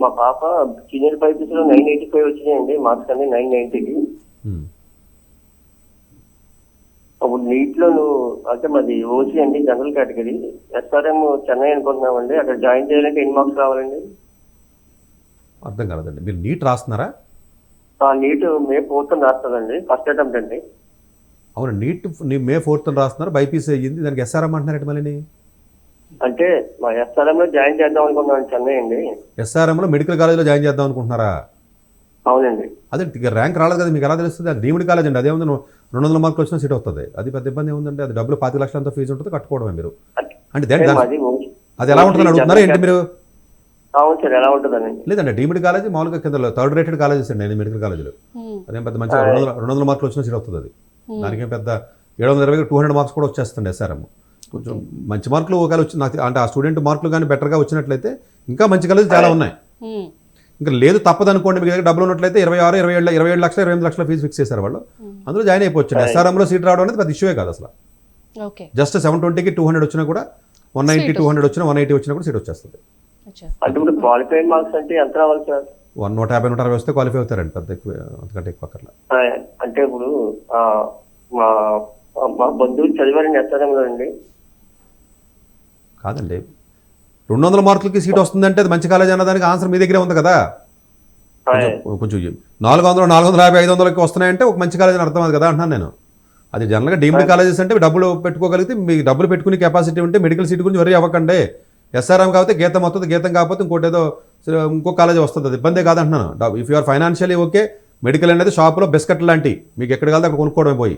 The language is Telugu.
మా పాప సీనియర్ బైపీసీ లో 985 వచ్చినాయండి, మార్క్స్ అన్ని 990కి. అప్పుడు నీట్ లో అంటే మాది ఓసీ అండి, జనరల్ కేటగిరీ. ఎస్ఆర్ఎం చెన్నై అనుకుంటున్నామండి, అక్కడ జాయిన్ చేయాలంటే ఎన్ని మార్క్స్ రావాలండి? అర్థం కాలేదండి, మీరు నీట్ రాస్తున్నారా? నీట్ మే 4th రాస్తుందండి, ఫస్ట్ అటెంప్ట్ అండి. అవును, నీట్ మే 4th రాస్తున్నారు, బైపీసీ అయ్యింది, దానికి ఎస్ఆర్ఎం అంటున్నారంటే మళ్ళీ. అంటే మా ఎస్ఆర్ఎం లో జాయిన్ చేద్దాం అనుకున్నాను, చెన్నై అండి. ఎస్ఆర్ఎంలో మెడికల్ కాలేజ్లో జాయిన్ చేద్దాం అనుకుంటున్నారా? అవునండి. అదే ర్యాంక్ రాలేదు కదా, మీకు ఎలా తెలుస్తుంది? అది డీమ్డ్ కాలేజ్ అండి, అదేముంది 200 మార్కులు వచ్చినా సీట్ వస్తుంది, అది పెద్ద ఇబ్బంది ఏముందండి? అది డబ్బులు 25 లక్షలంతా ఫీజు ఉంటుంది, కట్టుకోవడమే మీరు. అంటే అది ఎలా ఉంటుందని అడుగుతున్నారా ఏంటి మీరు? అవును సార్, ఎలా ఉంటుందని. లేదండి, డీమ్డ్ కాలేజ్ మామూలుగా కింద 3rd రేటెడ్ కాలేజెస్ అండి మెడికల్ కాలేజీలు. అదేం పెద్ద మంచిగా 200 మార్కులు వచ్చినా సీట్ వస్తుంది. అది దానికేం పెద్ద 720 200 మార్క్స్ కూడా వచ్చేస్తుంది ఎస్ఆర్ఎం. కొంచెం మంచి మార్కులు ఒకవేళ వచ్చి నాకు అంటే ఆ స్టూడెంట్ మార్కులు కానీ బెటర్గా వచ్చినట్లయితే ఇంకా మంచి కాలేజ్ చాలా ఉన్నాయి. ఇంకా లేదు తప్పదనుకోండి, మీ దగ్గర డబ్బులు ఉన్నట్లయితే 27 లక్షలు 28 లక్షల ఫీజు ఫిక్స్ చేశారు వాళ్ళు, అందులో జాయిన్ అయిపోవచ్చు. ఎస్ఆర్ఎంలో సీట్ రావడం అనేది పెద్ద ఇష్యూవే కాదు అసలు. జస్ట్ 720కి 200 వచ్చినా కూడా, 190 200 వచ్చినా 180 వచ్చినా కూడా సీట్ వచ్చేస్తుంది. అంటే ఇప్పుడు క్వాలిఫైడ్ మార్క్స్ అంటే ఎంత రావాలి సార్? 150 160 వస్తే క్వాలిఫై అవుతారండి, పెద్ద ఎక్కువ అంతకంటే ఎక్కువ అక్కర్లా. అంటే ఇప్పుడు మా బంధువులు చదివారండి ఎస్ఆర్ఎంలో అండి. కాదండి, 200 మార్కులకి సీట్ వస్తుందంటే అది మంచి కాలేజ్ అన్నదానికి ఆన్సర్ మీ దగ్గరే ఉంది కదా. కొంచెం 400 450 500కి వస్తున్నాయంటే ఒక మంచి కాలేజ్ అని అర్థం అది కదా అంటున్నాను నేను. అది జనరల్గా డీమ్డ్ కాలేజెస్ అంటే డబ్బులు పెట్టుకోగలిగితే, మీకు డబ్బులు పెట్టుకునే కెపాసిటీ ఉంటే మెడికల్ సీట్ గురించి వరీ అవ్వకండి. ఎస్ఆర్ఎం కాబట్టి గీతం వస్తుంది, గీతం కాకపోతే ఇంకోటి ఏదో ఇంకో కాలేజ్ వస్తుంది, అది ఇబ్బందే కాదంటున్నాను. If you're financially okay, medical అనేది షాప్లో బిస్కెట్ లాంటి, మీకు ఎక్కడ కాదు అక్కడ కొనుక్కోవడం పోయి